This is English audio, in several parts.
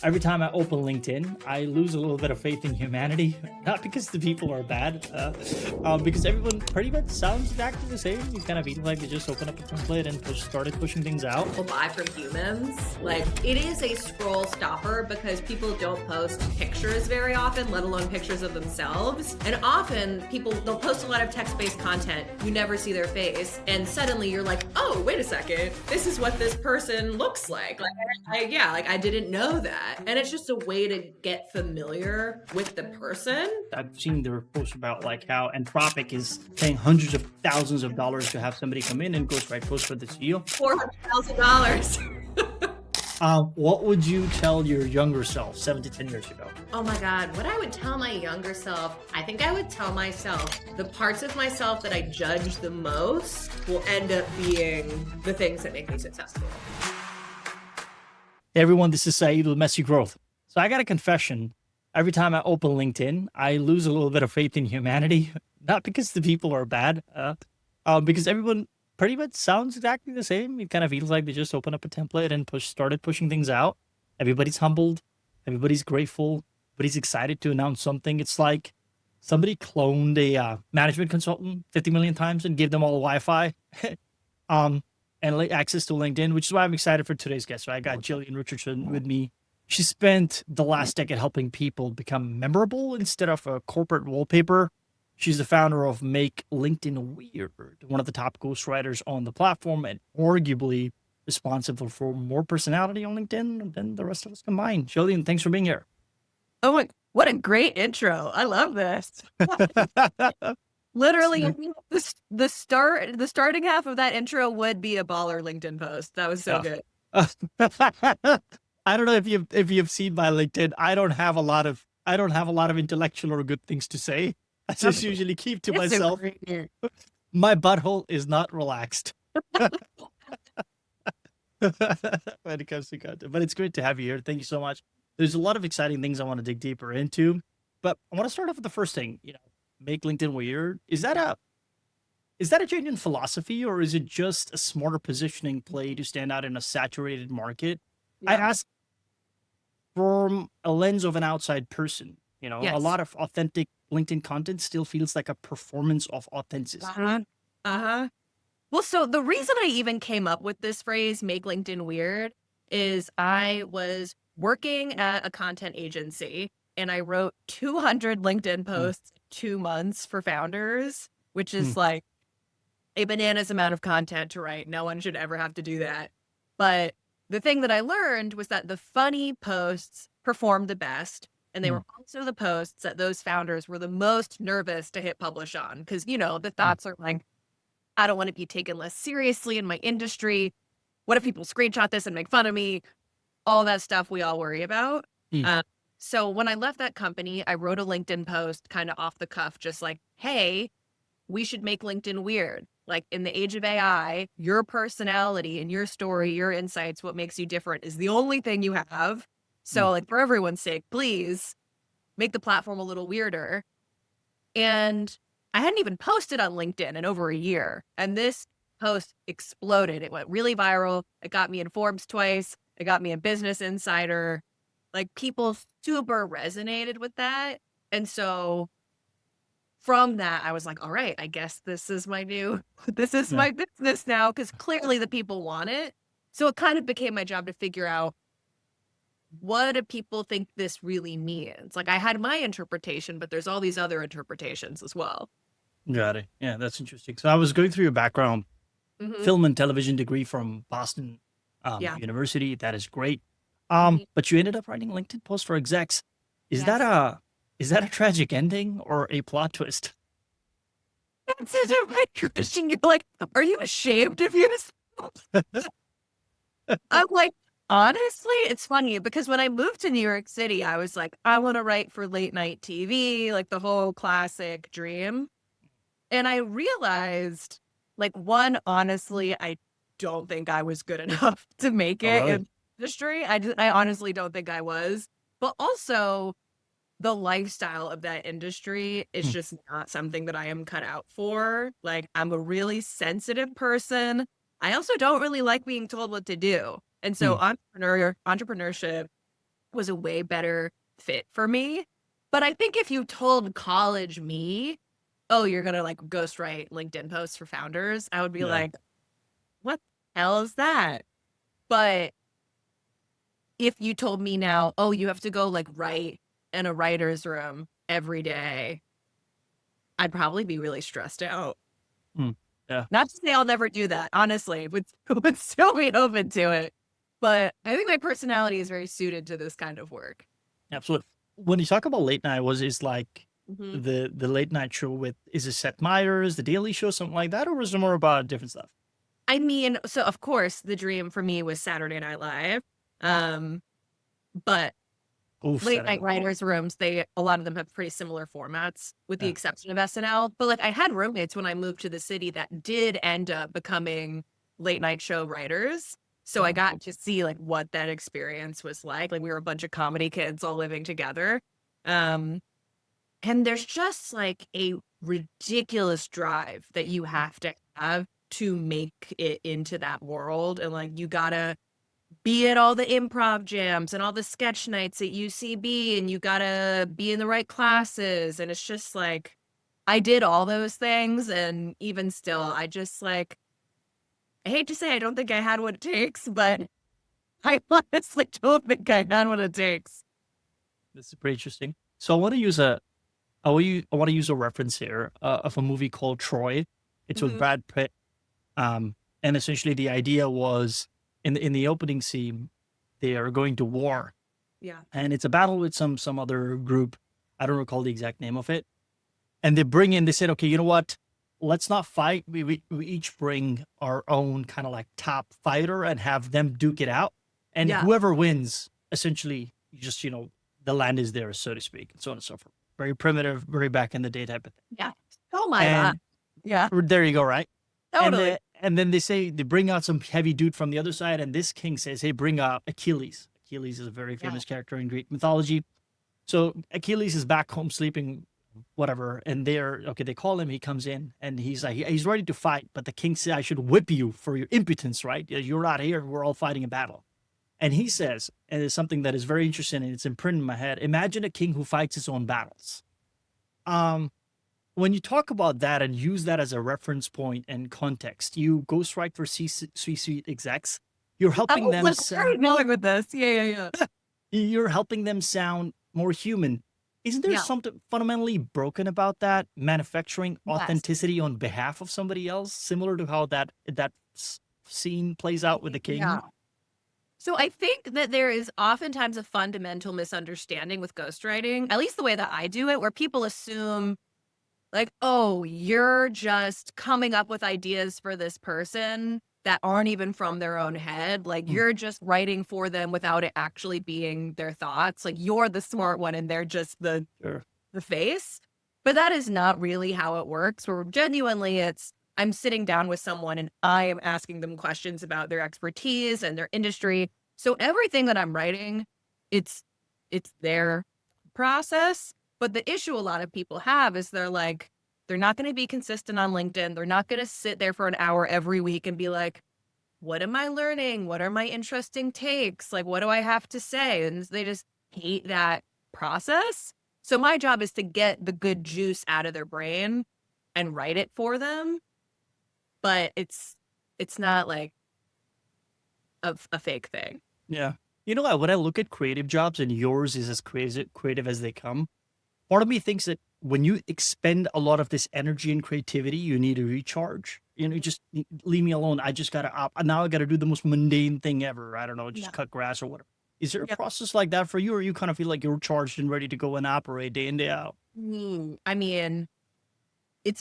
Every time I open LinkedIn, I lose a little bit of faith in humanity. Not because the people are bad, because everyone pretty much sounds exactly the same. You kind of feel like they just open up a template and started pushing things out. People buy from humans. Like, it is a scroll stopper because people don't post pictures very often, let alone pictures of themselves. And often they'll post a lot of text-based content. You never see their face. And suddenly you're like, oh, wait a second. This is what this person looks like. I didn't know that. And it's just a way to get familiar with the person. I've seen their posts about like how Anthropic is paying hundreds of thousands of dollars to have somebody come in and ghostwrite posts for this deal. $400,000. What would you tell your younger self 7 to 10 years ago? Oh my God, what I would tell my younger self, I think I would tell myself the parts of myself that I judge the most will end up being the things that make me successful. Hey everyone, this is Saeed with Messy Growth. So I got a confession. Every time I open LinkedIn, I lose a little bit of faith in humanity. Not because the people are bad, because everyone pretty much sounds exactly the same. It kind of feels like they just open up a template and started pushing things out. Everybody's humbled. Everybody's grateful. Everybody's excited to announce something. It's like somebody cloned a management consultant 50 million times and gave them all Wi-Fi. And access to LinkedIn, which is why I'm excited for today's guest. So I got Jillian Richardson with me. She spent the last decade helping people become memorable instead of a corporate wallpaper. She's the founder of Make LinkedIn Weird, one of the top ghostwriters on the platform, and arguably responsible for more personality on LinkedIn than the rest of us combined. Jillian, thanks for being here. Oh, what a great intro. I love this. Literally, the starting half of that intro would be a baller LinkedIn post. That was so good. I don't know if you've seen my LinkedIn. I don't have a lot of intellectual or good things to say. I just usually keep to myself. My butthole is not relaxed when it comes to content. But it's great to have you here. Thank you so much. There's a lot of exciting things I want to dig deeper into, but I want to start off with the first thing. Make LinkedIn weird. Is that a genuine philosophy, or is it just a smarter positioning play to stand out in a saturated market? Yeah. I ask from a lens of an outside person. Yes. A lot of authentic LinkedIn content still feels like a performance of authenticity. Well, so the reason I even came up with this phrase, make LinkedIn weird, is I was working at a content agency and I wrote 200 LinkedIn posts in 2 months for founders, which is like a bananas amount of content to write. No one should ever have to do that. But the thing that I learned was that the funny posts performed the best. And they were also the posts that those founders were the most nervous to hit publish on. Because, the thoughts are like, I don't want to be taken less seriously in my industry. What if people screenshot this and make fun of me? All that stuff we all worry about. So when I left that company, I wrote a LinkedIn post kind of off the cuff, just like, hey, we should make LinkedIn weird. Like, in the age of AI, your personality and your story, your insights, what makes you different is the only thing you have. So like, for everyone's sake, please make the platform a little weirder. And I hadn't even posted on LinkedIn in over a year. And this post exploded. It went really viral. It got me in Forbes twice. It got me in Business Insider. Like, people super resonated with that. And so from that, I was like, all right, I guess this is my business now, because clearly the people want it. So it kind of became my job to figure out, what do people think this really means? Like, I had my interpretation, but there's all these other interpretations as well. Got it. Yeah, that's interesting. So I was going through your background, film and television degree from Boston University. That is great. But you ended up writing LinkedIn posts for Execs. Is that a tragic ending or a plot twist? That's such a great question. You're like, are you ashamed of yourself? I'm like, honestly, it's funny because when I moved to New York City, I was like, I want to write for late night TV, like the whole classic dream. And I realized, like, one, honestly, I don't think I was good enough to make it in the industry. I honestly don't think I was. But also, the lifestyle of that industry is just not something that I am cut out for. Like, I'm a really sensitive person. I also don't really like being told what to do. And so entrepreneurship was a way better fit for me. But I think if you told college me, oh, you're going to like ghostwrite LinkedIn posts for founders, I would be Yeah. like, what the hell is that? But if you told me now, oh, you have to go like write in a writer's room every day, I'd probably be really stressed out. Yeah. Not to say I'll never do that, honestly, would still be open to it. But I think my personality is very suited to this kind of work. Absolutely. When you talk about late night, is like Mm-hmm. the late night show with, is it Seth Meyers, the Daily Show, something like that, or is it more about different stuff? I mean, so of course the dream for me was Saturday Night Live. But Oof, late Saturday. night writers' rooms, a lot of them have pretty similar formats, with the Yeah. exception of SNL. But like I had roommates when I moved to the city that did end up becoming late night show writers. So I got to see like what that experience was like. Like we were a bunch of comedy kids all living together. And there's just like a ridiculous drive that you have to make it into that world. And like you gotta be at all the improv jams and all the sketch nights at UCB, and you gotta be in the right classes. And it's just like, I did all those things. And even still, I just like, I hate to say I don't think I had what it takes, but I honestly don't think I had what it takes. This is pretty interesting. So I want to use a reference here of a movie called Troy. It's with Mhm. Brad Pitt. And essentially the idea was in the opening scene, they are going to war, Yeah. and it's a battle with some other group. I don't recall the exact name of it. And they said, okay, you know what? Let's not fight. We each bring our own kind of like top fighter and have them duke it out. And Yeah. whoever wins, essentially, just, the land is theirs, so to speak, and so on and so forth. Very primitive, very back in the day type of thing. Yeah. Oh my God. And Yeah. there you go, right? Totally. And then they bring out some heavy dude from the other side, and this king says, hey, bring out Achilles. Achilles is a very famous character in Greek mythology. So Achilles is back home sleeping, whatever, and they call him, he comes in, and he's like, he's ready to fight, but the king said, I should whip you for your impotence, right? You're not here, we're all fighting a battle. And he says, and it's something that is very interesting, and it's imprinted in my head, imagine a king who fights his own battles. When you talk about that and use that as a reference point and context, you ghostwrite for C-suite execs. You're helping them. Very familiar with this. Yeah. You're helping them sound more human. Isn't there something fundamentally broken about that? Manufacturing authenticity on behalf of somebody else, similar to how that scene plays out with the king. Yeah. So I think that there is oftentimes a fundamental misunderstanding with ghostwriting, at least the way that I do it, where people assume like, oh, you're just coming up with ideas for this person that aren't even from their own head. Like you're just writing for them without it actually being their thoughts. Like you're the smart one and they're just the face. But that is not really how it works. Where genuinely I'm sitting down with someone and I am asking them questions about their expertise and their industry. So everything that I'm writing, it's their process. But the issue a lot of people have is they're not going to be consistent on LinkedIn. They're not going to sit there for an hour every week and be like, what am I learning? What are my interesting takes? Like, what do I have to say? And they just hate that process. So my job is to get the good juice out of their brain and write it for them. But it's not like a fake thing. Yeah. You know what? When I look at creative jobs, and yours is as creative as they come, part of me thinks that when you expend a lot of this energy and creativity, you need to recharge. Just leave me alone. I just now I gotta do the most mundane thing ever. I don't know, just cut grass or whatever. Is there a process like that for you, or you kind of feel like you're charged and ready to go and operate day in, day out? I mean,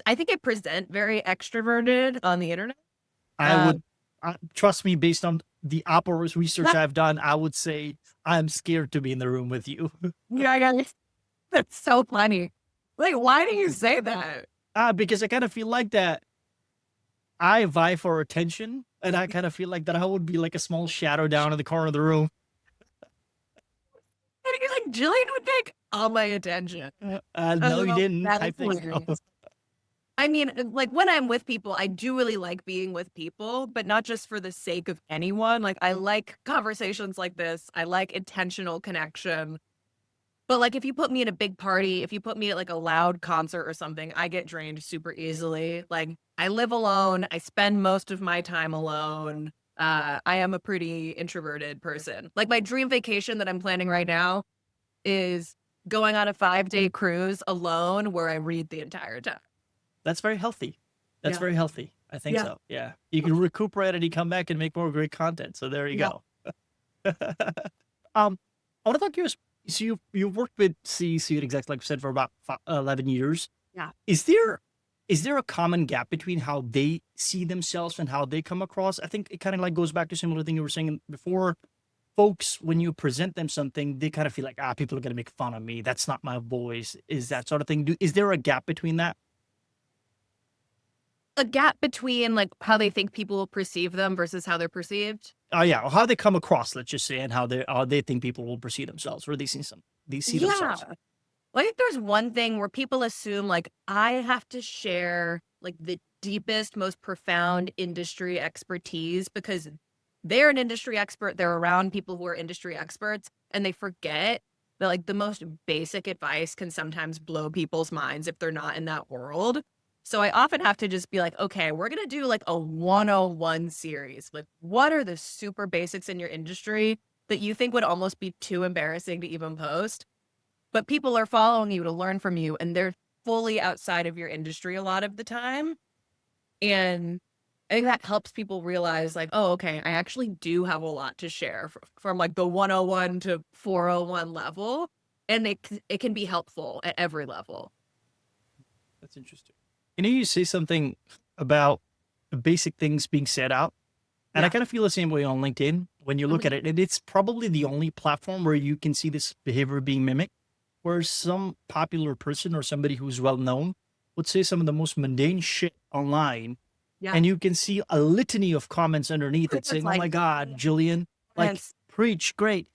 I think I present very extroverted on the internet. I would trust me, based on the Opera's research I've done, I would say I'm scared to be in the room with you. Yeah, that's so funny. Like, why do you say that? Because I kind of feel like that I vie for attention, and I kind of feel like that I would be like a small shadow down in the corner of the room. And you're like, Jillian would take all my attention. No, you didn't. That I is think. hilarious. I mean, like when I'm with people, I do really like being with people, but not just for the sake of anyone. Like I like conversations like this. I like intentional connection. But like if you put me at a big party, if you put me at like a loud concert or something, I get drained super easily. Like I live alone. I spend most of my time alone. I am a pretty introverted person. Like my dream vacation that I'm planning right now is going on a 5-day cruise alone where I read the entire time. That's very healthy. That's Yeah. very healthy. I think Yeah. so. Yeah. You can recuperate and you come back and make more great content. So there you Yeah. go. I want to talk to you. So you've worked with C-suite execs, like you said, for about 11 years. Yeah. Is there a common gap between how they see themselves and how they come across? I think it kind of like goes back to similar thing you were saying before. Folks, when you present them something, they kind of feel like, people are going to make fun of me. That's not my voice. Is that sort of thing? Is there a gap between that? A gap between like how they think people will perceive them versus how they're perceived. Oh yeah, or how they come across, let's just say, and how they think people will perceive themselves, or they see themselves. Well, I think there's one thing where people assume like I have to share like the deepest, most profound industry expertise because they're an industry expert. They're around people who are industry experts, and they forget that like the most basic advice can sometimes blow people's minds if they're not in that world. So I often have to just be like, okay, we're going to do like a 101 series. Like, what are the super basics in your industry that you think would almost be too embarrassing to even post? But people are following you to learn from you, and they're fully outside of your industry a lot of the time. And I think that helps people realize like, oh, okay, I actually do have a lot to share from like the 101 to 401 level. And it can be helpful at every level. That's interesting. You say something about the basic things being said out. And I kind of feel the same way on LinkedIn when you look at it. And it's probably the only platform where you can see this behavior being mimicked, where some popular person or somebody who's well known would say some of the most mundane shit online. Yeah. And you can see a litany of comments underneath it It's saying, like, oh my God, Jillian, like, yes. preach, great.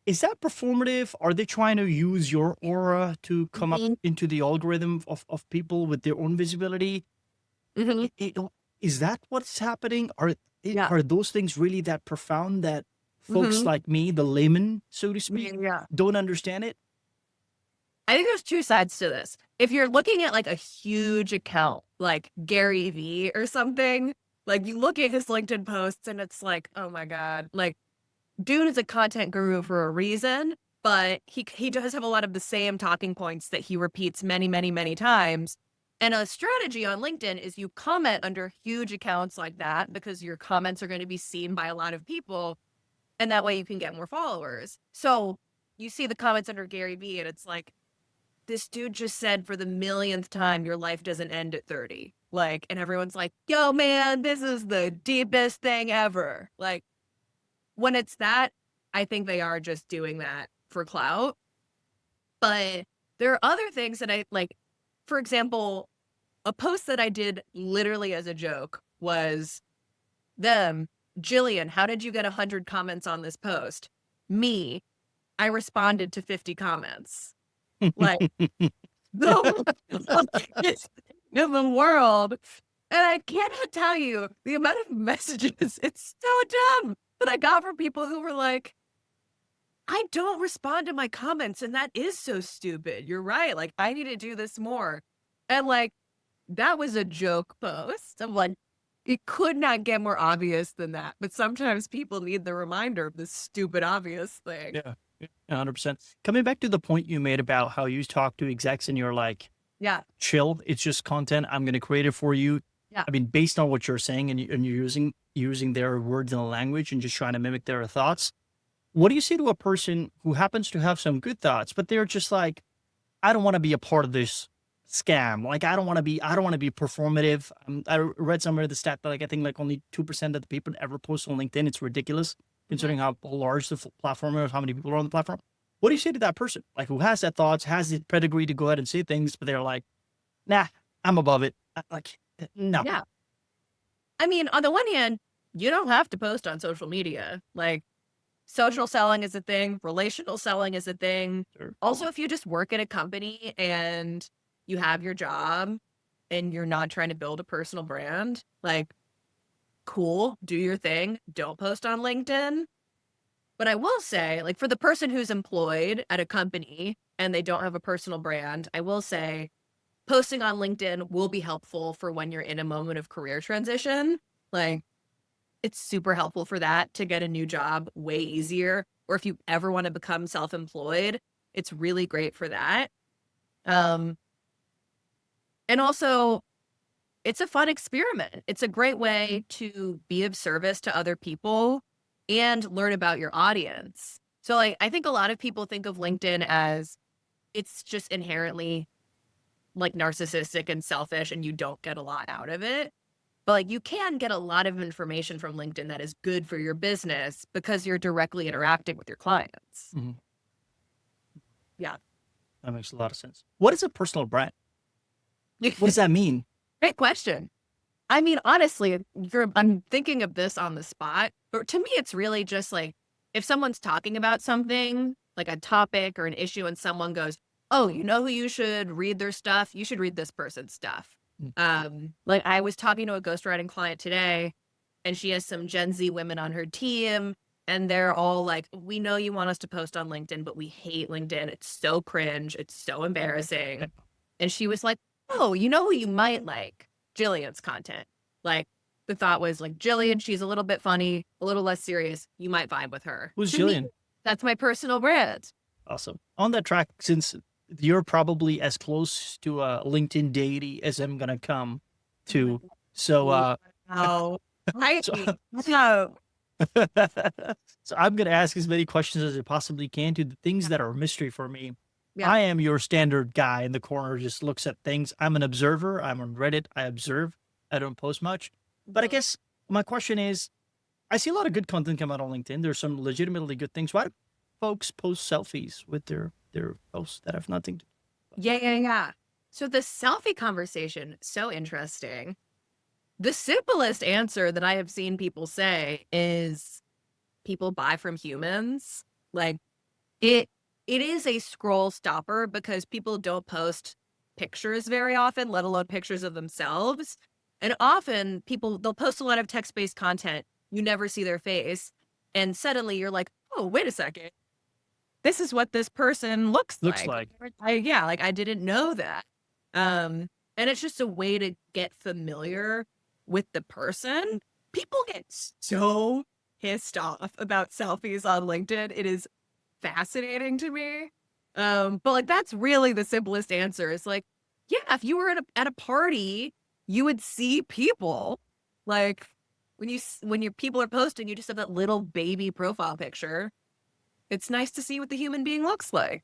Is that performative? Are they trying to use your aura to come up into the algorithm of people with their own visibility? Is that what's happening? Are those things really that profound that folks like me, the layman, so to speak, don't understand it? I think there's two sides to this. If you're looking at like a huge account, like Gary Vee or something, like you look at his LinkedIn posts and it's like, oh my God, like dude is a content guru for a reason, but he does have a lot of the same talking points that he repeats many, many, many times. And a strategy on LinkedIn is you comment under huge accounts like that because your comments are going to be seen by a lot of people. And that way you can get more followers. So you see the comments under Gary Vee and it's like, this dude just said for the millionth time, your life doesn't end at 30. Like, and everyone's like, yo, man, this is the deepest thing ever. Like, when it's that, I think they are just doing that for clout. But there are other things that I like, for example, a post that I did literally as a joke was them, Jillian, how did you get 100 comments on this post? Me, I responded to 50 comments. Like, the in the world. And I cannot tell you the amount of messages, it's so dumb, that I got from people who were like, I don't respond to my comments, and that is so stupid. You're right. Like, I need to do this more. And like, that was a joke post. I'm like, it could not get more obvious than that. But sometimes people need the reminder of this stupid, obvious thing. Yeah, 100%. Coming back to the point you made about how you talk to execs and you're like, chill, it's just content. I'm going to create it for you. Yeah. I mean, based on what you're saying and you're using their words and language and just trying to mimic their thoughts. What do you say to a person who happens to have some good thoughts, but they're just like, I don't want to be a part of this scam. Like, I don't want to be performative. I read somewhere the stat that like, I think like only 2% of the people ever post on LinkedIn. It's ridiculous considering how large the platform is, how many people are on the platform. What do you say to that person? Like, who has that thoughts, has the pedigree to go ahead and say things, but they're like, nah, I'm above it. Like, no. Yeah. I mean, on the one hand, you don't have to post on social media. Like, social selling is a thing. Relational selling is a thing. Sure. Also, if you just work at a company and you have your job, and you're not trying to build a personal brand, like, cool, do your thing. Don't post on LinkedIn. But I will say, like, for the person who's employed at a company and they don't have a personal brand, I will say posting on LinkedIn will be helpful for when you're in a moment of career transition. Like, it's super helpful for that to get a new job way easier. Or if you ever want to become self-employed, it's really great for that. And also, it's a fun experiment. It's a great way to be of service to other people and learn about your audience. So, like, I think a lot of people think of LinkedIn as it's just inherently like narcissistic and selfish and you don't get a lot out of it. But like, you can get a lot of information from LinkedIn that is good for your business because you're directly interacting with your clients. Mhm. Yeah. That makes a lot of sense. What is a personal brand? What does that mean? Great question. I mean, honestly, I'm thinking of this on the spot, but to me, it's really just like if someone's talking about something, like a topic or an issue, and someone goes, "Oh, you know who you should read their stuff? You should read this person's stuff." Like I was talking to a ghostwriting client today, and she has some Gen Z women on her team, and they're all like, "We know you want us to post on LinkedIn, but we hate LinkedIn. It's so cringe. It's so embarrassing." And she was like, "Oh, you know who you might like? Jillian's content." Like the thought was like, Jillian, she's a little bit funny, a little less serious. You might vibe with her. Who's To me, Jillian? that's my personal brand. Awesome. On that track, since you're probably as close to a LinkedIn deity as I'm gonna come to, so Oh, I so, no. so I'm gonna ask as many questions as I possibly can to the things that are a mystery for me. Yeah. I am your standard guy in the corner, just looks at things. I'm an observer. I'm on Reddit. I observe. I don't post much. But I guess my question is, I see a lot of good content come out on LinkedIn. There's some legitimately good things. Why do folks post selfies with their posts that have nothing to Yeah. So the selfie conversation, so interesting. The simplest answer that I have seen people say is people buy from humans. Like it is a scroll stopper because people don't post pictures very often, let alone pictures of themselves. And often they'll post a lot of text-based content. You never see their face. And suddenly you're like, oh, wait a second. This is what this person looks looks like. like. Like I didn't know that. And it's just a way to get familiar with the person. People get so pissed off about selfies on LinkedIn. It is fascinating to me. But like that's really the simplest answer. It's like, yeah, if you were at a party, you would see people. Like when your people are posting, you just have that little baby profile picture. It's nice to see what the human being looks like.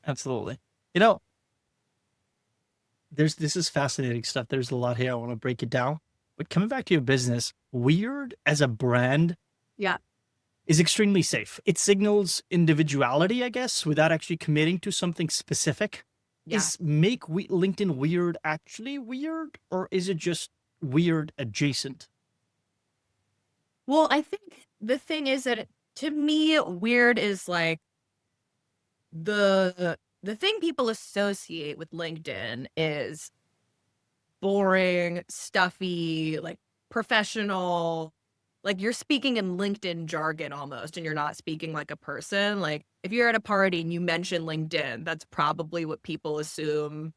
Absolutely. You know, this is fascinating stuff. There's a lot here. I want to break it down. But coming back to your business, Weird as a brand Yeah. is extremely safe. It signals individuality, I guess, without actually committing to something specific. Yeah. Is LinkedIn weird actually weird, or is it just weird adjacent? Well, I think the thing is that to me, weird is like the thing people associate with LinkedIn is boring, stuffy, like professional. Like you're speaking in LinkedIn jargon almost, and you're not speaking like a person. Like if you're at a party and you mention LinkedIn, that's probably what people assume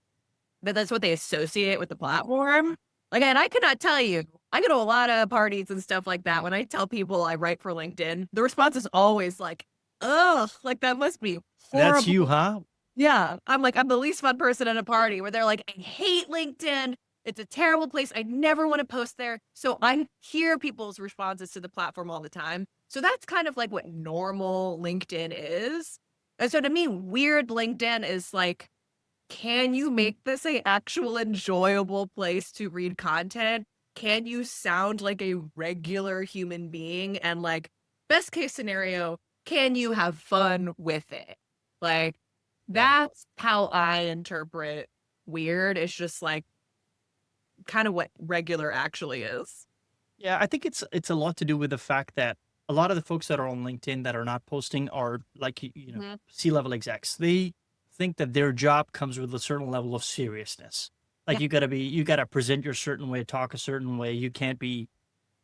that's what they associate with the platform. Like, and I could not tell you, I go to a lot of parties and stuff like that. When I tell people I write for LinkedIn, the response is always like, ugh, like that must be horrible. That's you, huh? Yeah. I'm like, I'm the least fun person at a party where they're like, I hate LinkedIn. It's a terrible place. I never want to post there. So I hear people's responses to the platform all the time. So that's kind of like what normal LinkedIn is. And so to me, weird LinkedIn is like, can you make this a actual enjoyable place to read content? Can you sound like a regular human being? And like, best case scenario, can you have fun with it? Like, that's how I interpret weird. It's just like kind of what regular actually is. Yeah, I think it's a lot to do with the fact that a lot of the folks that are on LinkedIn that are not posting are like, Mhm. C-level execs. They think that their job comes with a certain level of seriousness. Like Yeah. you gotta present your certain way, talk a certain way. You can't be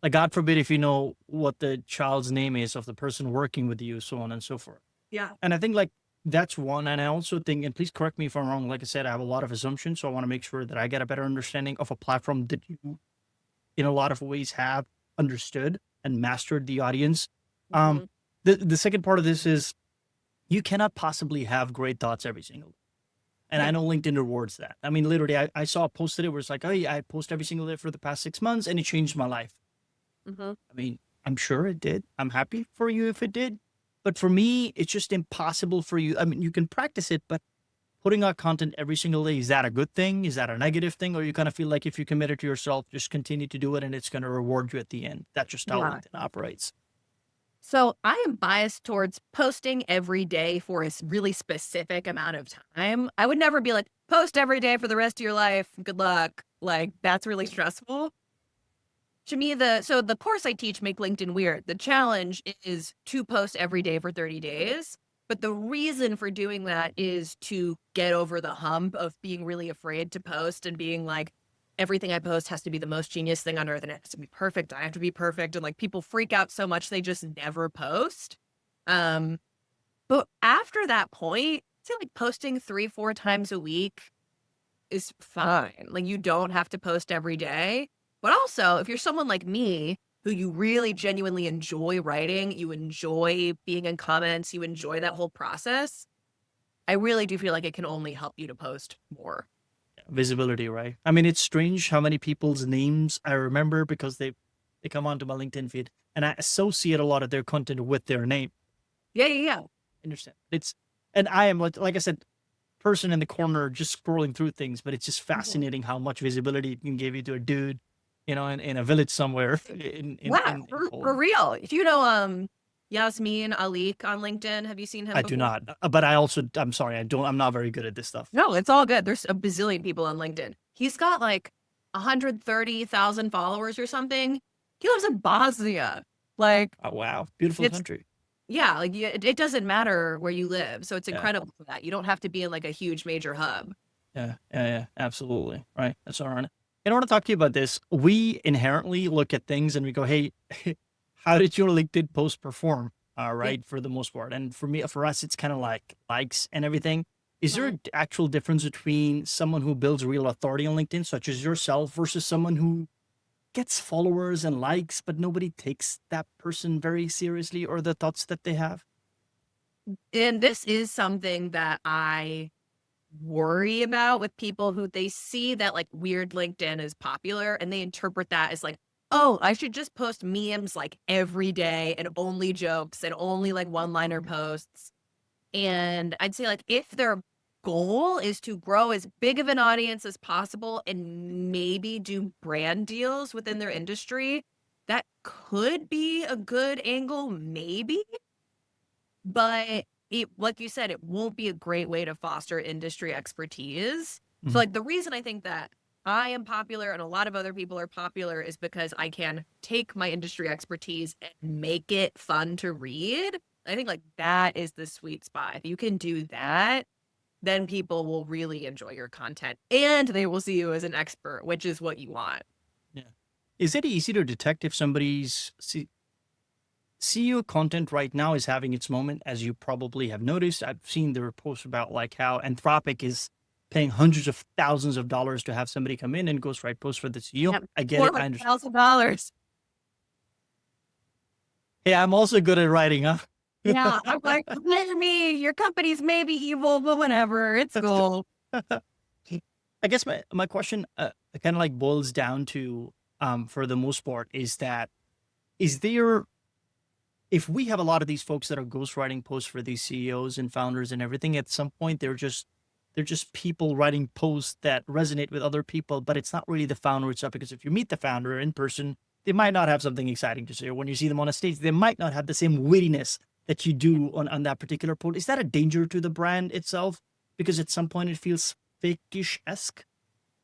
like, God forbid, if you know what the child's name is of the person working with you, so on and so forth. Yeah. And I think like that's one. And I also think, and please correct me if I'm wrong. Like I said, I have a lot of assumptions, so I want to make sure that I get a better understanding of a platform that you, in a lot of ways, have understood and mastered the audience. Um, Mhm. the second part of this is you cannot possibly have great thoughts every single day. And I Yeah. know LinkedIn rewards that. I mean, literally, I saw a post today where it's like, oh, yeah, I post every single day for the past 6 months and it changed my life. Mhm. I mean, I'm sure it did. I'm happy for you if it did. But for me, it's just impossible for you. I mean, you can practice it, but putting out content every single day, is that a good thing? Is that a negative thing? Or you kind of feel like if you commit it to yourself, just continue to do it and it's going to reward you at the end. That's just how Yeah. LinkedIn operates. So I am biased towards posting every day for a really specific amount of time. I would never be like, post every day for the rest of your life. Good luck. Like, that's really stressful. To me, the course I teach, Make LinkedIn Weird, the challenge is to post every day for 30 days. But the reason for doing that is to get over the hump of being really afraid to post and being like, everything I post has to be the most genius thing on earth and it has to be perfect. I have to be perfect. And like people freak out so much they just never post. Um, but after that point, say like posting 3-4 times a week is fine. Like you don't have to post every day. But also, if you're someone like me who you really genuinely enjoy writing, you enjoy being in comments, you enjoy that whole process, I really do feel like it can only help you to post more. Visibility, right? I mean, it's strange how many people's names I remember because they come onto my LinkedIn feed and I associate a lot of their content with their name. Yeah, yeah, yeah. Understand? It's and I am like I said, person in the corner just scrolling through things, but it's just Mhm. fascinating how much visibility it can give you to a dude, in a village somewhere Wow, in for Poland. real. If you know Yasmin Alik on LinkedIn, have you seen him I do before? not, but I'm sorry, I'm not very good at this stuff. No, it's all good. There's a bazillion people on LinkedIn. He's got like 130,000 followers or something. He lives in Bosnia. Like Oh, wow, beautiful it's country. yeah, like it doesn't matter where you live. So it's Yeah, incredible for that. You don't have to be in like a huge major hub. yeah, absolutely. Right, that's all right. And I want to talk to you about this. We inherently look at things and we go, hey, how did your LinkedIn post perform? Yeah. Right, for the most part. And for us, it's kind of like likes and everything. Is there Mhm. an actual difference between someone who builds real authority on LinkedIn, such as yourself, versus someone who gets followers and likes, but nobody takes that person very seriously or the thoughts that they have? And this is something that I worry about with people who they see that like weird LinkedIn is popular and they interpret that as like, oh, I should just post memes like every day and only jokes and only like one-liner posts. And I'd say like if their goal is to grow as big of an audience as possible and maybe do brand deals within their industry, that could be a good angle, maybe. But it like you said, it won't be a great way to foster industry expertise. So, Mhm. like, the reason I think that I am popular and a lot of other people are popular is because I can take my industry expertise and make it fun to read. I think, like, that is the sweet spot. If you can do that, then people will really enjoy your content and they will see you as an expert, which is what you want. Yeah. Is it easy to detect if CEO content right now is having its moment, as you probably have noticed? I've seen there are posts about like how Anthropic is paying hundreds of thousands of dollars to have somebody come in and ghostwrite posts for the CEO. Yep. I get it. I understand. $400,000. Hey, I'm also good at writing, huh? Yeah, I'm like, me, your company's maybe evil, but whatever, it's cool. I guess my question kind of like boils down to, for the most part, is that is there if we have a lot of these folks that are ghostwriting posts for these CEOs and founders and everything, at some point they're just people writing posts that resonate with other people, but it's not really the founder itself. Because if you meet the founder in person, they might not have something exciting to say. Or when you see them on a stage, they might not have the same wittiness that you do on that particular post. Is that a danger to the brand itself? Because at some point it feels fake-ish-esque.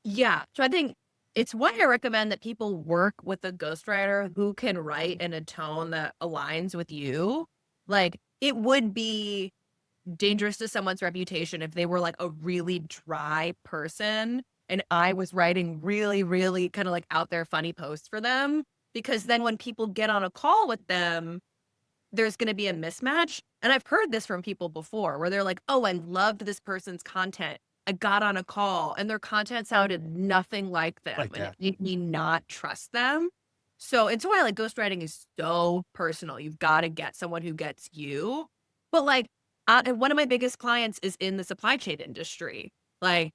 Yeah. So I think it's why I recommend that people work with a ghostwriter who can write in a tone that aligns with you. Like it would be dangerous to someone's reputation if they were like a really dry person and I was writing really, really kind of like out there funny posts for them. Because then when people get on a call with them, there's going to be a mismatch. And I've heard this from people before where they're like, oh, I loved this person's content. I got on a call and their content sounded nothing like them. Like And that. it made me not trust them. So it's why like ghostwriting is so personal. You've got to get someone who gets you. But like one of my biggest clients is in the supply chain industry. Like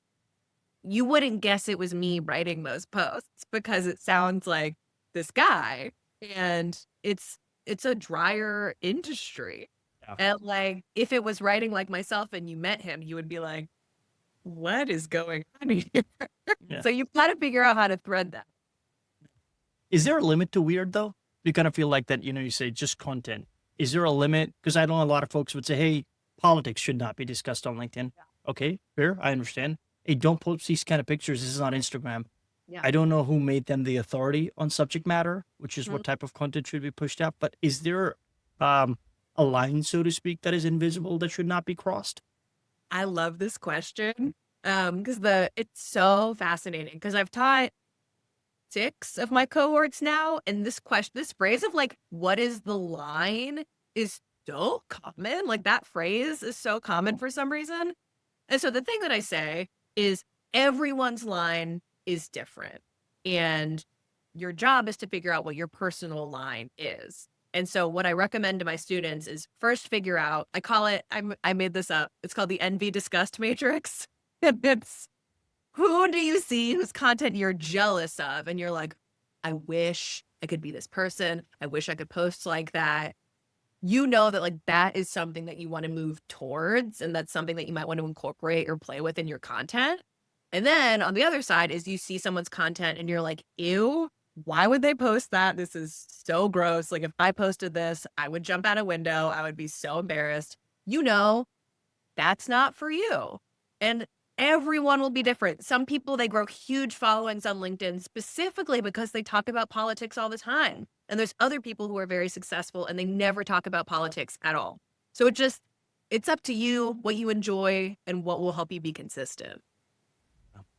you wouldn't guess it was me writing those posts because it sounds like this guy and it's a drier industry. Yeah. And like if it was writing like myself and you met him, you would be like, what is going on here? Yeah. So you've got to figure out how to thread that. Is there a limit to weird though? You kind of feel like that, you say just content. Is there a limit? Because I know a lot of folks would say, hey, politics should not be discussed on LinkedIn. Yeah. Okay, fair. I understand. Hey, don't post these kind of pictures. This is on Instagram. Yeah. I don't know who made them the authority on subject matter, which is what type of content should be pushed out. But is there a line, so to speak, that is invisible that should not be crossed? I love this question because it's so fascinating because I've taught 6 of my cohorts now, and this phrase of like, what is the line is so common. Like that phrase is so common for some reason. And so the thing that I say is everyone's line is different. And your job is to figure out what your personal line is. And so what I recommend to my students is first figure out, I call it, I made this up. It's called the envy disgust matrix. And it's who do you see whose content you're jealous of? And you're like, I wish I could be this person. I wish I could post like that. You know that like that is something that you want to move towards. And that's something that you might want to incorporate or play with in your content. And then on the other side is you see someone's content and you're like, ew, why would they post that? This is so gross. Like if I posted this, I would jump out a window. I would be so embarrassed. You know, that's not for you. And everyone will be different. Some people, they grow huge followings on LinkedIn specifically because they talk about politics all the time. And there's other people who are very successful and they never talk about politics at all. So it's up to you, what you enjoy and what will help you be consistent.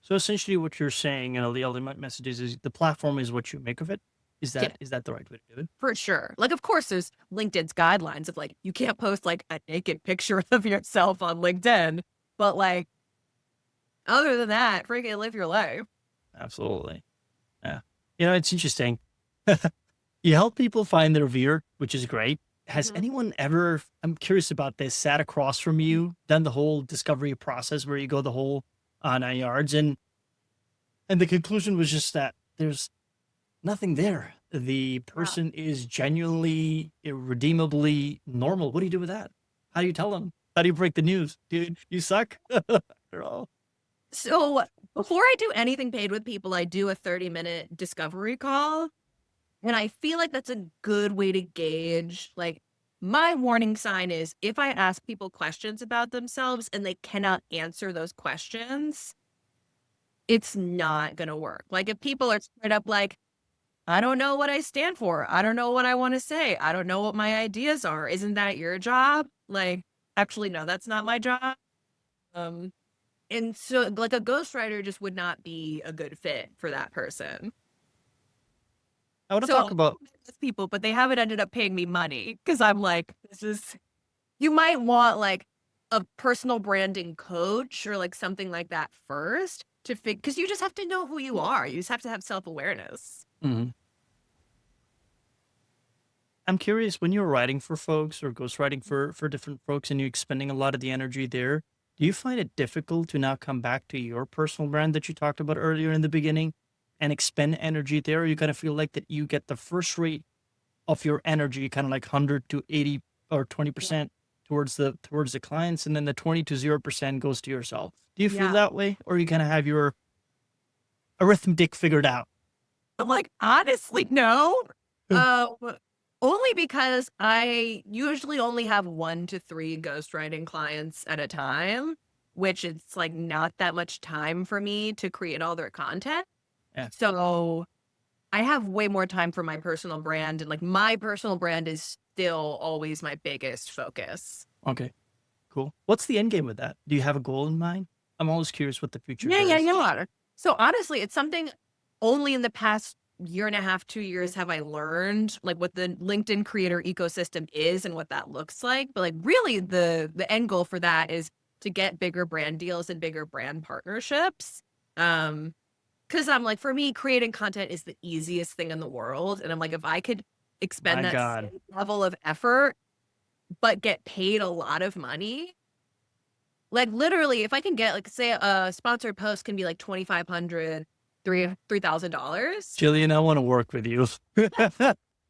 So essentially what you're saying, the ultimate message is the platform is what you make of it. Is that the right way to do it? For sure. Like, of course, there's LinkedIn's guidelines of like, you can't post like a naked picture of yourself on LinkedIn, but like, other than that, freaking live your life. Absolutely. Yeah. It's interesting. You help people find their veer, which is great. Has anyone ever, I'm curious about this, sat across from you, done the whole discovery process where you go the whole 9 yards and the conclusion was just that there's nothing there. The person is genuinely, irredeemably normal. What do you do with that? How do you tell them? How do you break the news? Dude, you suck. After all. So before I do anything paid with people, I do a 30-minute discovery call. And I feel like that's a good way to gauge, like, my warning sign is if I ask people questions about themselves and they cannot answer those questions, it's not going to work. Like if people are straight up like, I don't know what I stand for. I don't know what I want to say. I don't know what my ideas are. Isn't that your job? Like, actually, no, that's not my job. And so like a ghostwriter just would not be a good fit for that person. I want to talk about people, but they haven't ended up paying me money because I'm like, you might want like a personal branding coach or like something like that first to because you just have to know who you are. You just have to have self-awareness. Mm-hmm. I'm curious, when you're writing for folks or ghostwriting for different folks and you're expending a lot of the energy there, do you find it difficult to now come back to your personal brand that you talked about earlier in the beginning and expend energy there? Or you kind of feel like that you get the first rate of your energy, kind of like 100 to 80 or 20% towards the clients, and then the 20 to 0% goes to yourself. Do you feel that way? Or you kind of have your arithmetic figured out? I'm like, honestly, no. Only because I usually only have 1 to 3 ghostwriting clients at a time, which it's like not that much time for me to create all their content. Yeah. So I have way more time for my personal brand, and like my personal brand is still always my biggest focus. Okay, Cool. What's the end game with that? Do you have a goal in mind? I'm always curious what the future Yeah, yeah, bears. yeah. So honestly, it's something only in the past year and a half, 2 years have I learned like what the LinkedIn creator ecosystem is and what that looks like. But like really the end goal for that is to get bigger brand deals and bigger brand partnerships. Because I'm like, for me, creating content is the easiest thing in the world. And I'm like, if I could expend My that God. same level of effort, but get paid a lot of money, like literally, if I can get like say a sponsored post can be like $2,500, $3,000. Jillian, I want to work with you.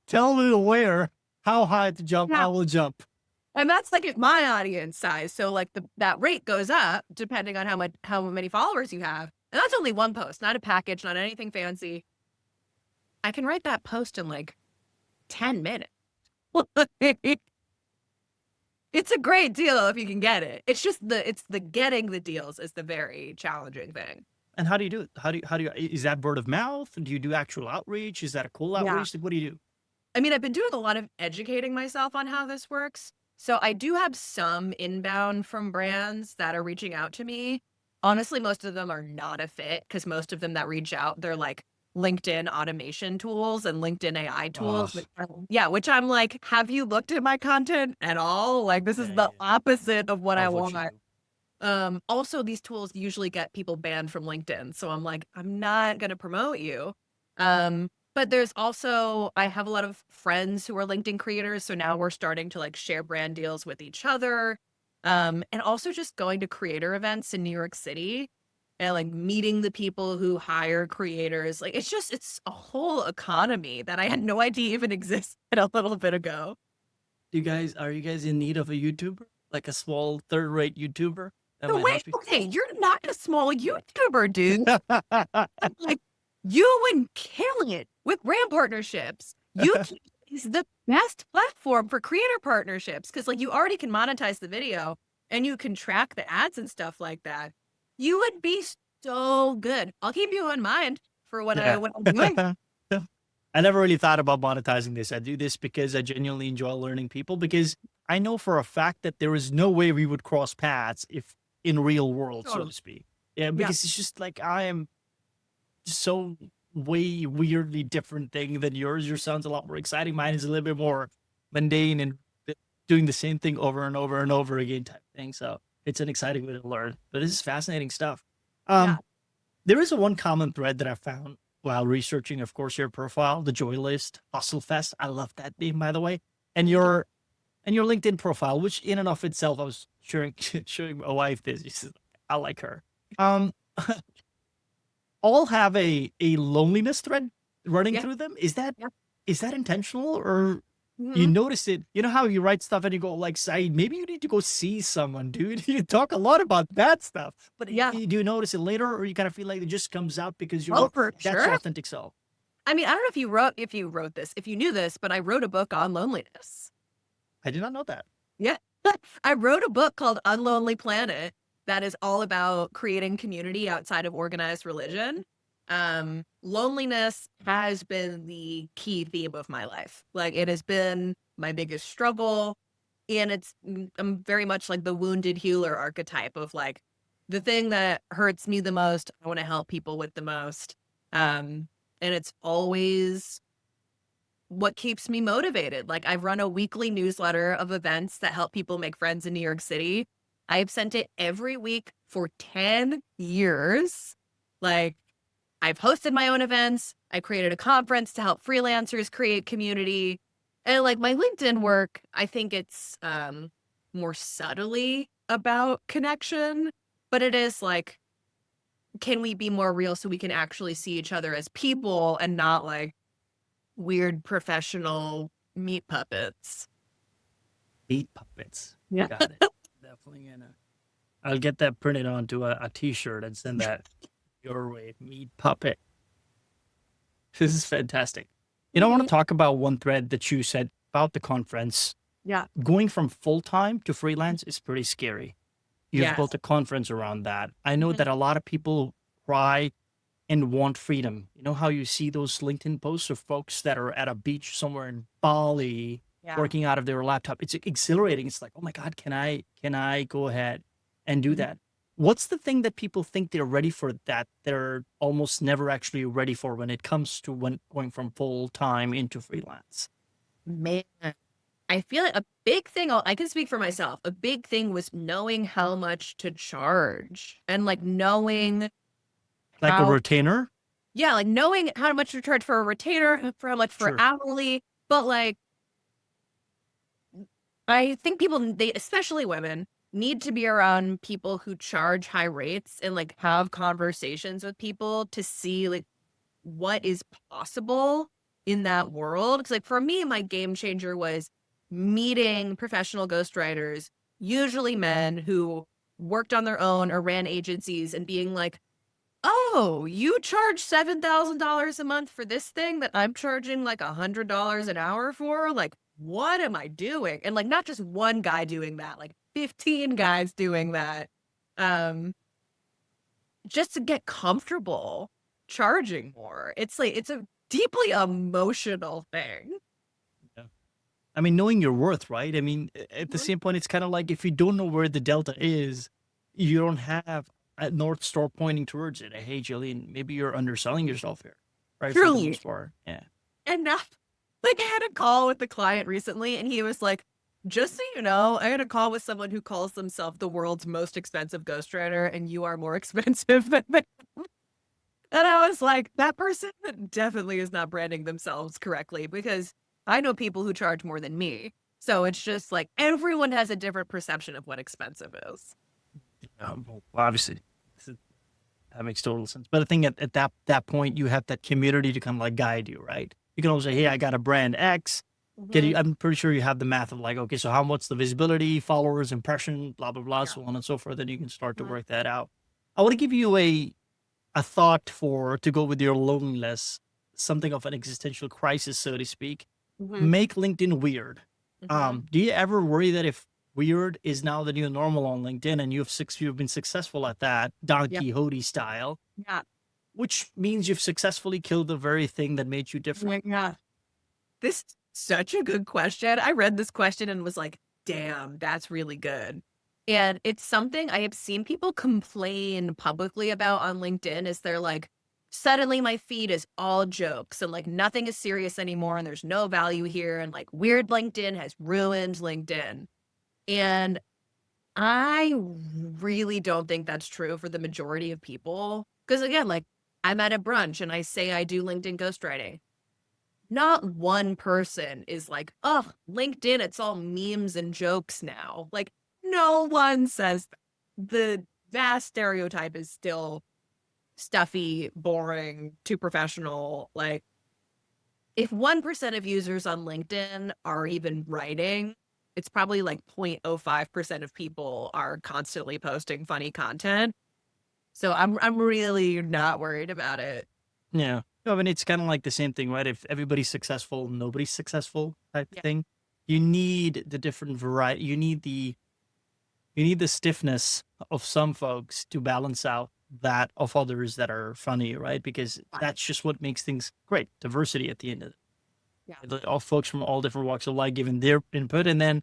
Tell me where, how high to jump, Yeah. I will jump. And that's like at my audience size. So like that rate goes up depending on how many followers you have. And that's only one post, not a package, not anything fancy. I can write that post in like 10 minutes. It's a great deal if you can get it. It's just the getting the deals is the very challenging thing. And how do you do it? Is that word of mouth? Do you do actual outreach? Is that a cool Yeah. outreach? Like, what do you do? I mean, I've been doing a lot of educating myself on how this works. So I do have some inbound from brands that are reaching out to me. Honestly, most of them are not a fit because most of them that reach out, they're like LinkedIn automation tools and LinkedIn AI tools. Which I'm like, have you looked at my content at all? Like, this is the opposite of what I Of what want. you do. Also, these tools usually get people banned from LinkedIn. So I'm like, I'm not going to promote you. But there's also, I have a lot of friends who are LinkedIn creators. So now we're starting to like share brand deals with each other. And also just going to creator events in New York City and like meeting the people who hire creators. Like it's a whole economy that I had no idea even existed a little bit ago. Are you guys in need of a YouTuber? Like a small third-rate YouTuber? That No, might wait, help okay, you're not a small YouTuber, dude. you. Like, you would kill it with brand partnerships. YouTube is the best platform for creator partnerships because, like, you already can monetize the video and you can track the ads and stuff like that. You would be so good. I'll keep you in mind for when Yeah. I'm doing. I never really thought about monetizing this. I do this because I genuinely enjoy learning people, because I know for a fact that there is no way we would cross paths if in real world, so Totally. to speak. Yeah, because it's just like I am so way weirdly different thing than yours. Yours sounds a lot more exciting. Mine is a little bit more mundane and doing the same thing over and over and over again type thing. So it's an exciting way to learn. But this is fascinating stuff. Yeah. There is a one common thread that I found while researching, of course, your profile, the Joy List, Hustle Fest. I love that name, by the way. And your LinkedIn profile, which in and of itself, I was showing my wife this. She says, I like her. All have a loneliness thread running Yeah. through them. Is that Yeah. intentional, or you Mhm. notice it? You know how you write stuff and you go like, "Say, maybe you need to go see someone, dude." You talk a lot about that stuff, but Yeah. do you notice it later, or you kind of feel like it just comes out because you're Oh, for that's your sure. authentic self? I mean, I don't know if you wrote this, if you knew this, but I wrote a book on loneliness. I did not know that. Yeah. I wrote a book called Unlonely Planet that is all about creating community outside of organized religion. Loneliness has been the key theme of my life. Like, it has been my biggest struggle. And I'm very much like the wounded healer archetype of like the thing that hurts me the most, I want to help people with the most. And it's always what keeps me motivated. Like, I've run a weekly newsletter of events that help people make friends in New York City. I've sent it every week for 10 years. Like, I've hosted my own events. I created a conference to help freelancers create community. And like my LinkedIn work, I think it's more subtly about connection, but it is like, can we be more real so we can actually see each other as people and not like weird professional meat puppets? Meat puppets. Yeah. Got it. Definitely gonna. I'll get that printed onto a T-shirt and send that your way. Meat puppet. This is fantastic. You know, I want to talk about one thread that you said about the conference. Yeah. Going from full-time to freelance is pretty scary. You've Yes. built a conference around that. I know Mhm. that a lot of people try and want freedom. You know how you see those LinkedIn posts of folks that are at a beach somewhere in Bali Yeah. working out of their laptop. It's exhilarating. It's like, oh my God, can I go ahead and do Mhm. that? What's the thing that people think they're ready for that they're almost never actually ready for when it comes to when going from full time into freelance? Man, I feel like a big thing, I can speak for myself. A big thing was knowing how much to charge and like knowing Like a how, retainer? yeah, like knowing how much to charge for a retainer, for how much for Sure. hourly. But like, I think people, they, especially women, need to be around people who charge high rates and like have conversations with people to see like what is possible in that world. Because like for me, my game changer was meeting professional ghostwriters, usually men who worked on their own or ran agencies, and being like, oh, you charge $7,000 a month for this thing that I'm charging like $100 an hour for? Like, what am I doing? And like, not just one guy doing that, like 15 guys doing that. Um, just to get comfortable charging more. It's like, it's a deeply emotional thing. Yeah. I mean, knowing your worth, right? I mean, at the Mhm. same point, it's kind of like if you don't know where the delta is, you don't have a North Star pointing towards it. Hey, Jillian, maybe you're underselling yourself here, right? For the Truly. most part. Yeah. And now, like, I had a call with the client recently, and he was like, just so you know, I had a call with someone who calls themselves the world's most expensive ghostwriter, and you are more expensive than me. And I was like, that person definitely is not branding themselves correctly, because I know people who charge more than me. So it's just like everyone has a different perception of what expensive is. Well, obviously, this is- that makes total sense. But I think at that point, you have that community to kind of like guide you, right? You can always say, hey, I got a brand X. Mhm. I'm pretty sure you have the math of like, okay, so how much the visibility, followers, impression, blah, blah, blah, Yeah. so on and so forth. Then you can start to Mhm. work that out. I want to give you a thought for to go with your loneliness, something of an existential crisis, so to speak. Mhm. Make LinkedIn weird. Mhm. Do you ever worry that if weird is now the new normal on LinkedIn and you've been successful at that Don Yep. Quixote style, Yeah. which means you've successfully killed the very thing that made you different? Yeah. This is such a good question. I read this question and was like, damn, that's really good. And it's something I have seen people complain publicly about on LinkedIn is they're like, suddenly my feed is all jokes and like nothing is serious anymore and there's no value here. And like weird LinkedIn has ruined LinkedIn. And I really don't think that's true for the majority of people. Because again, like I'm at a brunch and I say I do LinkedIn ghostwriting. Not one person is like, "Oh, LinkedIn, it's all memes and jokes now." Like, no one says that. The vast stereotype is still stuffy, boring, too professional. Like, if 1% of users on LinkedIn are even writing, it's probably like 0.05% of people are constantly posting funny content. So I'm really not worried about it. Yeah. No, I mean, it's kind of like the same thing, right? If everybody's successful, nobody's successful type Yeah. thing. You need the different variety. You need the stiffness of some folks to balance out that of others that are funny, right? Because Fine. that's just what makes things great. Diversity at the end of Yeah. it. All folks from all different walks of life giving their input and then,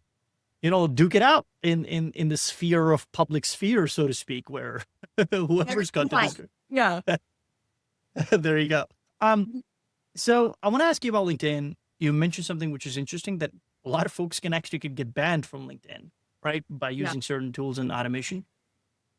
duke it out in the sphere of public sphere, so to speak, where whoever's content is good. Yeah. There you go. Um, so I want to ask you about LinkedIn. You mentioned something which is interesting that a lot of folks could get banned from LinkedIn, right? By Yeah. using certain tools and automation.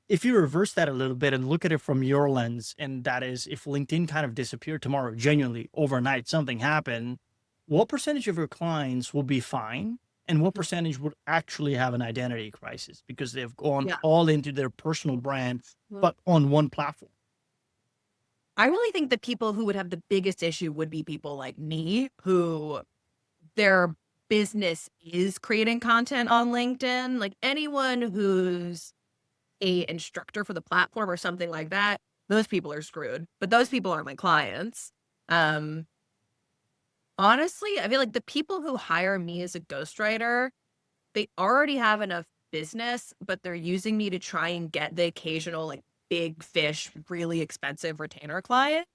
If you reverse that a little bit and look at it from your lens, and that is if LinkedIn kind of disappeared tomorrow, genuinely overnight, something happened, what percentage of your clients will be fine? And what percentage would actually have an identity crisis because they've gone Yeah. all into their personal brand, Mhm. but on one platform? I really think the people who would have the biggest issue would be people like me, who their business is creating content on LinkedIn. Like anyone who's a instructor for the platform or something like that, those people are screwed. But those people aren't my clients. Um, Honestly, I feel like the people who hire me as a ghostwriter, they already have enough business, but they're using me to try and get the occasional like big fish, really expensive retainer client.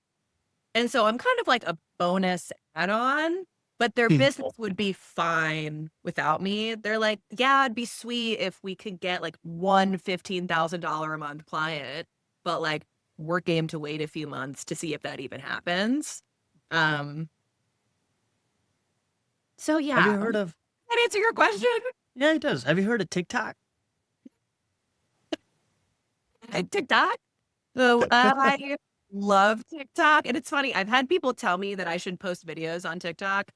And so I'm kind of like a bonus add-on, but their business would be fine without me. They're like, yeah, it'd be sweet if we could get like one $15,000 a month client, but like we're game to wait a few months to see if that even happens. So yeah. Have you heard of? That answer your question? Yeah, it does. Have you heard of TikTok? TikTok? So I love TikTok. And it's funny, I've had people tell me that I should post videos on TikTok.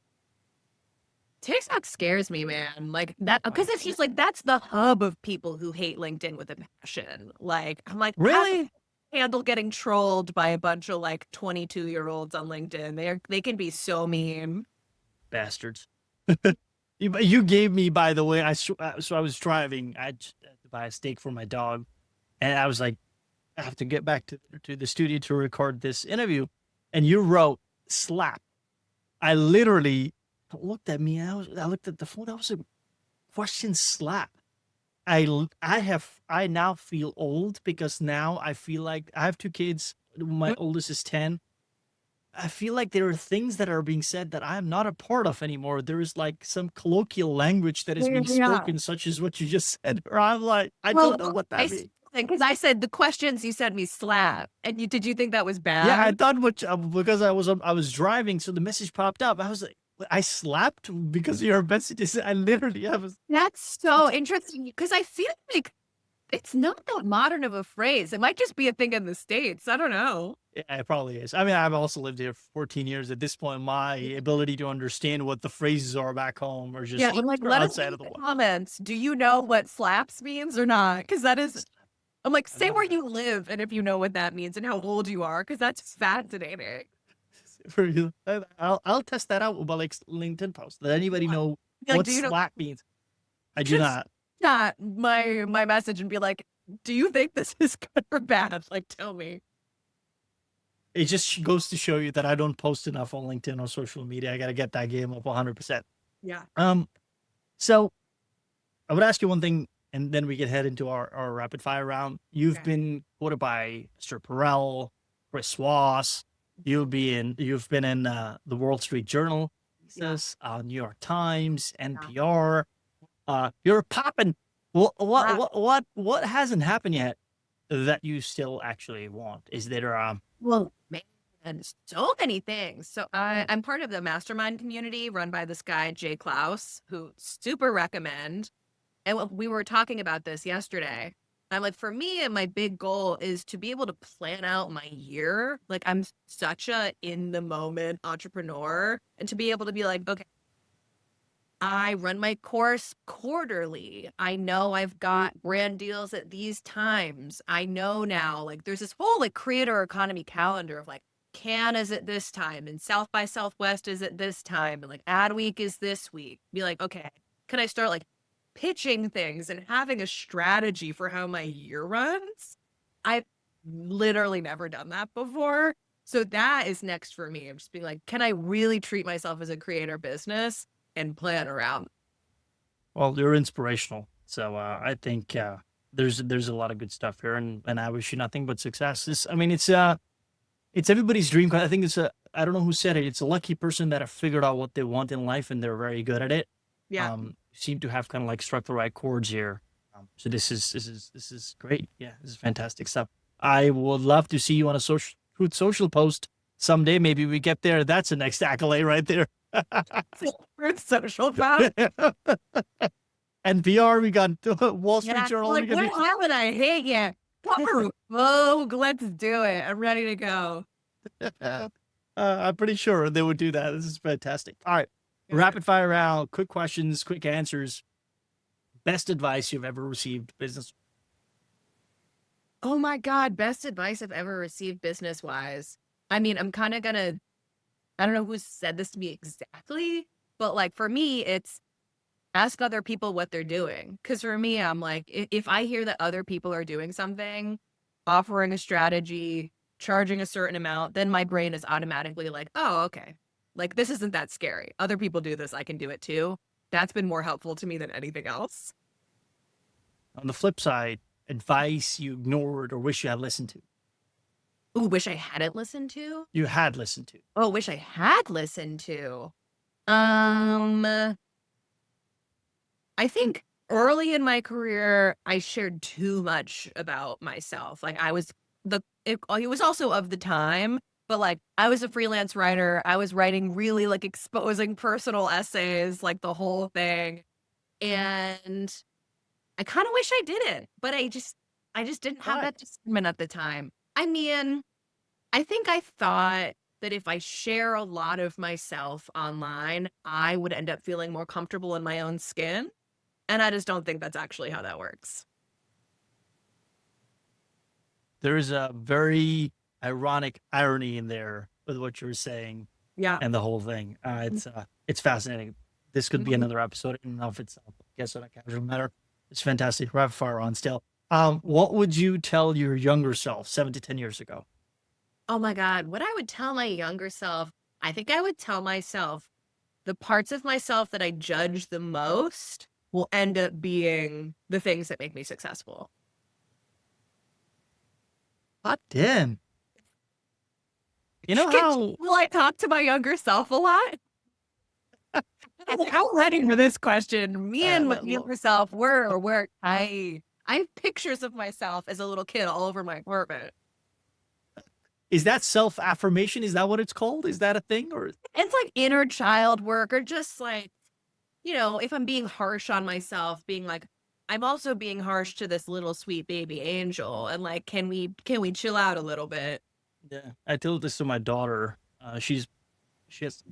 TikTok scares me, man. Like that, because it's just like that's the hub of people who hate LinkedIn with a passion. Like, I'm like, how do Really? you handle getting trolled by a bunch of like 22-year-olds on LinkedIn? They can be so mean. Bastards. You gave me, by the way, so I was driving. I just had to buy a steak for my dog, and I was like, I have to get back to the studio to record this interview. And you wrote slap. I literally looked at me. I looked at the phone. I was like, question slap. I now feel old because now I feel like I have two kids. My oldest is 10. I feel like there are things that are being said that I am not a part of anymore. There is like some colloquial language that is being spoken, such as what you just said. Or I'm like, I don't know what that means. Because I said the questions you sent me slap, and did you think that was bad? Yeah, I thought because I was driving, so the message popped up. I was like, I slapped because of your messages. I literally was. That's so interesting because I feel like it's not that modern of a phrase. It might just be a thing in the States. I don't know. Yeah, it probably is. I mean, I've also lived here for 14 years. At this point, my ability to understand what the phrases are back home are just I'm like, let us outside know of the in the world. comments. Do you know what slaps means or not? Because that is, I'm like, say where you live and if you know what that means and how old you are, because that's fascinating. I'll test that out with my LinkedIn post. Does anybody know Like, what do you know- slap means? I do not. Not my message and be like, do you think this is good or bad? Like, tell me. It just goes to show you that I don't post enough on LinkedIn or social media. I got to get that game up 100%. Yeah. So I would ask you one thing, and then we can head into our rapid fire round. You've been quoted by Mr. Perel, Chris Wass. You've been in the Wall Street Journal, New York Times, NPR. You're popping. What hasn't happened yet that you still actually want? Is there Well, man, so many things. So I'm part of the mastermind community run by this guy, Jay Klaus, who super recommend. And we were talking about this yesterday. I'm like, for me, and my big goal is to be able to plan out my year. Like, I'm such a in the moment entrepreneur, and to be able to be like, okay, I run my course quarterly. I know I've got brand deals at these times. I know now, like, there's this whole like creator economy calendar of like, Cannes is at this time and South by Southwest is at this time and like Ad Week is this week. Be like, okay, can I start like pitching things and having a strategy for how my year runs? I've literally never done that before. So that is next for me. I'm just being like, can I really treat myself as a creator business and plan around? Well, you're inspirational. So I think there's a lot of good stuff here, and I wish you nothing but success. It's everybody's dream. I think I don't know who said it. It's a lucky person that have figured out what they want in life and they're very good at it. Yeah. Seem to have kind of like struck the right chords here. So this is great. Yeah, this is fantastic stuff. I would love to see you on a Truth Social post someday. Maybe we get there. That's the next accolade right there. Truth Social post. NPR, we got Wall Street Journal. Like, what haven't I hit yet? Oh, let's do it. I'm ready to go. I'm pretty sure they would do that. This is fantastic. All right. Rapid fire round, quick questions, quick answers. Best advice you've ever received business. Oh my God. Best advice I've ever received business wise. I mean, I'm kind of gonna, I don't know who said this to me exactly, but like for me, it's ask other people what they're doing. Cause for me, I'm like, if I hear that other people are doing something, offering a strategy, charging a certain amount, then my brain is automatically like, oh, okay. Like, this isn't that scary. Other people do this. I can do it too. That's been more helpful to me than anything else. On the flip side, advice you ignored or wish you had listened to. Ooh, wish I hadn't listened to? You had listened to. Oh, wish I had listened to. I think early in my career, I shared too much about myself. Like I was it was also of the time, but like I was a freelance writer. I was writing really like exposing personal essays, like the whole thing. And I kind of wish I didn't, but I just didn't have Why? that discernment at the time. I mean, I think I thought that if I share a lot of myself online, I would end up feeling more comfortable in my own skin. And I just don't think that's actually how that works. There's a very ironic irony in there with what you're saying Yeah. and the whole thing. It's fascinating. This could be Mhm. another episode in and of itself. I guess on a casual matter. It's fantastic. Rapid fire on still. What would you tell your younger self 7 to 10 years ago? Oh my God. What I would tell my younger self, I think I would tell myself the parts of myself that I judge the most will end up being the things that make me successful. Hot damn. You know how Will I talk to my younger self a lot? I'm ready for this question. Me and my well, younger self were I have pictures of myself as a little kid all over my apartment. is that self-affirmation? Is that what it's called? Is that a thing? Or It's like inner child work or just like, if I'm being harsh on myself, being like, I'm also being harsh to this little sweet baby angel. And like, can we chill out a little bit? yeah. I told this to my daughter. She has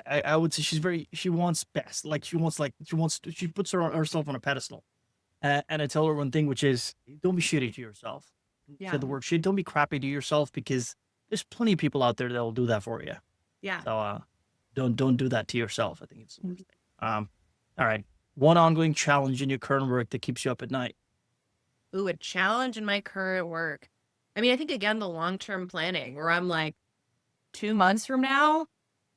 I would say she wants best. Like she puts herself on a pedestal. And I tell her one thing, which is don't be shitty to yourself. Yeah. Said the word shit. Don't be crappy to yourself because there's plenty of people out there that will do that for you. Yeah. So don't do that to yourself. I think it's the worst thing. All right. One ongoing challenge in your current work that keeps you up at night. Ooh, a challenge in my current work. I mean, I think again, the long-term planning where I'm like 2 months from now,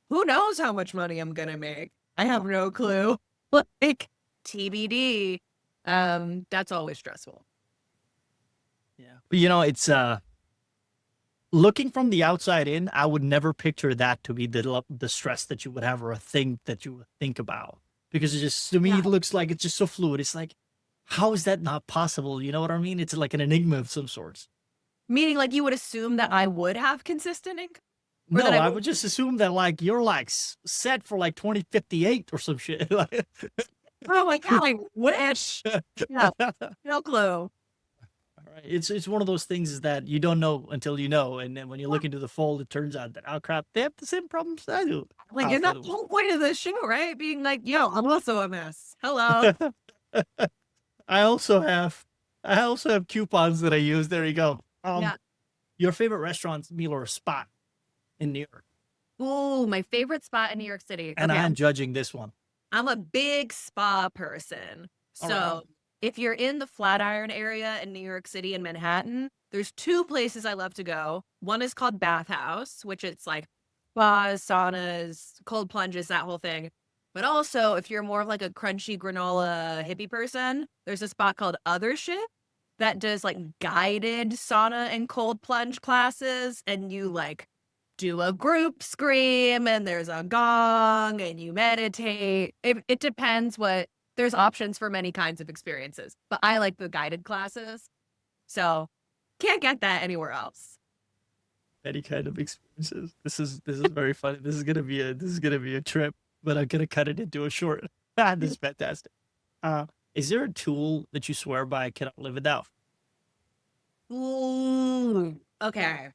who knows how much money I'm gonna make? I have no clue. Like TBD. That's always stressful. Yeah. But it's looking from the outside in, I would never picture that to be the stress that you would have or a thing that you would think about because it just to me Yeah. it looks like it's just so fluid. It's like, how is that not possible? You know what I mean? It's like an enigma of some sorts. Meaning like you would assume that I would have consistent income? Or No, that I I would would just assume that like you're like set for like 2058 or some shit. Like, oh my God, I wish. Yeah, no clue. all right. It's one of those things is that you don't know until you know, and then when you look into the fold, it turns out that oh crap, they have the same problems I do. Like, Oh, and so that's the whole point of this show, right? Being like, yo, I'm also a mess. Hello. I also have coupons that I use. There you go. Yeah. Your favorite restaurant, meal, or spot in New York? Ooh, my favorite spot in New York City. And Okay, I'm judging this one. I'm a big spa person. All So right. if you're in the Flatiron area in New York City and Manhattan, there's two places I love to go. One is called Bath House, which it's like spas, saunas, cold plunges, that whole thing. But also, if you're more of like a crunchy granola hippie person, there's a spot called Othership that does like guided sauna and cold plunge classes. And you like do a group scream and there's a gong and you meditate. It depends there's options for many kinds of experiences, but I like the guided classes. So can't get that anywhere else. Any kind of experiences. This is very funny. This is gonna be a trip, but I'm gonna cut it into a short. This is fantastic. Is there a tool that you swear by I cannot live without? Ooh, okay.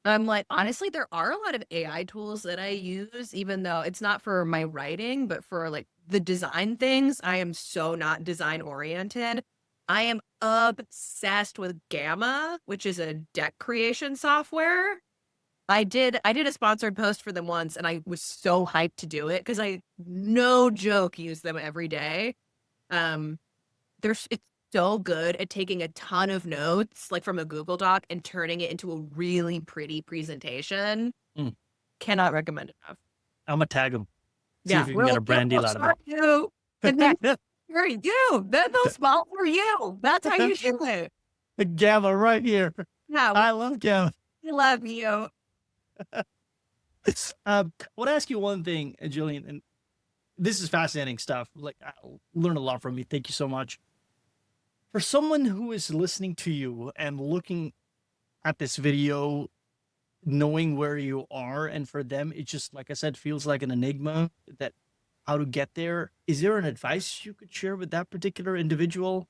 I'm like, honestly, there are a lot of AI tools that I use, even though it's not for my writing, but for like the design things. I am so not design oriented. I am obsessed with Gamma, which is a deck creation software. I did a sponsored post for them once and I was so hyped to do it because I no joke use them every day. It's so good at taking a ton of notes, like from a Google Doc, and turning it into a really pretty presentation. Mm. Cannot recommend enough. I'm gonna tag them. See Yeah, if you can get a brand deal out of you. And it. that's for you. That's no small for you. That's how you do it. Gamma right here. Yeah, I love Gamma. we love you. I want to ask you one thing, Jillian, and this is fascinating stuff. Like, I learned a lot from you. Thank you so much. For someone who is listening to you and looking at this video, knowing where you are, and for them, it just, like I said, feels like an enigma that how to get there. Is there an advice you could share with that particular individual?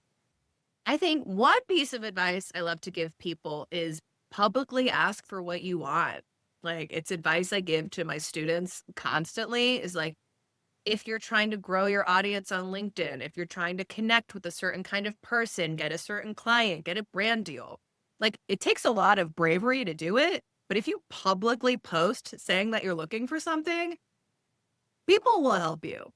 I think one piece of advice I love to give people is publicly ask for what you want. Like, it's advice I give to my students constantly is like, if you're trying to grow your audience on LinkedIn, if you're trying to connect with a certain kind of person, get a certain client, get a brand deal, like it takes a lot of bravery to do it. But if you publicly post saying that you're looking for something, people will help you.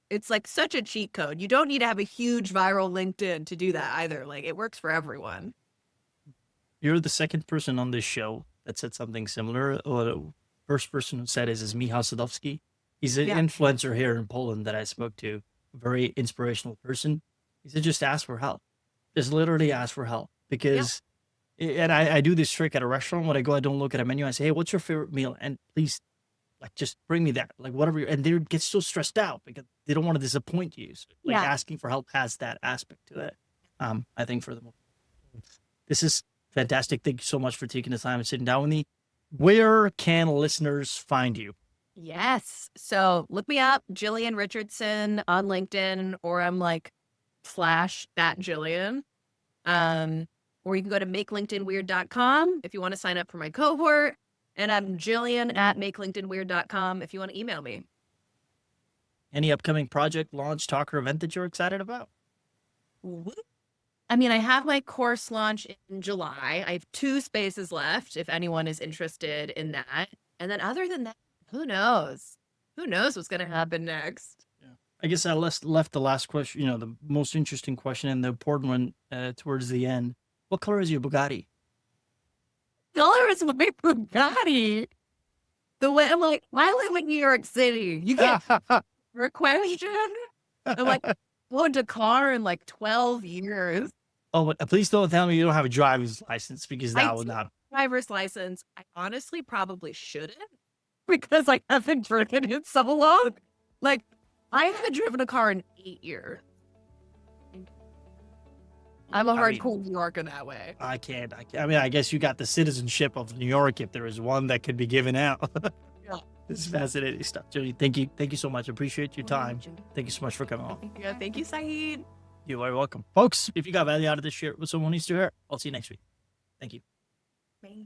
It's like such a cheat code. You don't need to have a huge viral LinkedIn to do that either. Like it works for everyone. You're the second person on this show that said something similar. The first person who said is Michał Sadowski. He's an influencer here in Poland that I spoke to, a very inspirational person. He said, just ask for help. Just literally ask for help. Because, and I do this trick at a restaurant. When I go, I don't look at a menu. I say, hey, what's your favorite meal? And please, like, just bring me that. Like, whatever. And they get so stressed out because they don't want to disappoint you. So, like, asking for help has that aspect to it. I think for them. This is fantastic. Thank you so much for taking the time and sitting down with me. Where can listeners find you? Yes. So look me up, Jillian Richardson on LinkedIn, or I'm like /that Jillian. Or you can go to makelinkedinweird.com if you want to sign up for my cohort. And I'm Jillian at makelinkedinweird.com if you want to email me. Any upcoming project, launch, talk, or event that you're excited about? I mean, I have my course launch in July. I have 2 spaces left if anyone is interested in that. And then other than that, who knows? Who knows what's going to happen next? Yeah. I guess I left the last question, you know, the most interesting question and the important one towards the end. What color is your Bugatti? Color is my Bugatti. The way I'm like, I live in New York City. You get a question? I'm like, owned a car in like 12 years. Oh, but please don't tell me you don't have a driver's license because that would not. Driver's license. I honestly probably shouldn't because I haven't driven in so long. Like, I haven't driven a car in 8 years. I'm a hardcore New Yorker that way. I can't. I mean, I guess you got the citizenship of New York if there is one that could be given out. Yeah. This is fascinating stuff. Jillian, thank you. Thank you so much. Appreciate your time. Thank you so much for coming on. Yeah, thank you, Saeed. You're very welcome. Folks, if you got value out of this, share it with someone who needs to hear it. I'll see you next week. Thank you. Bye.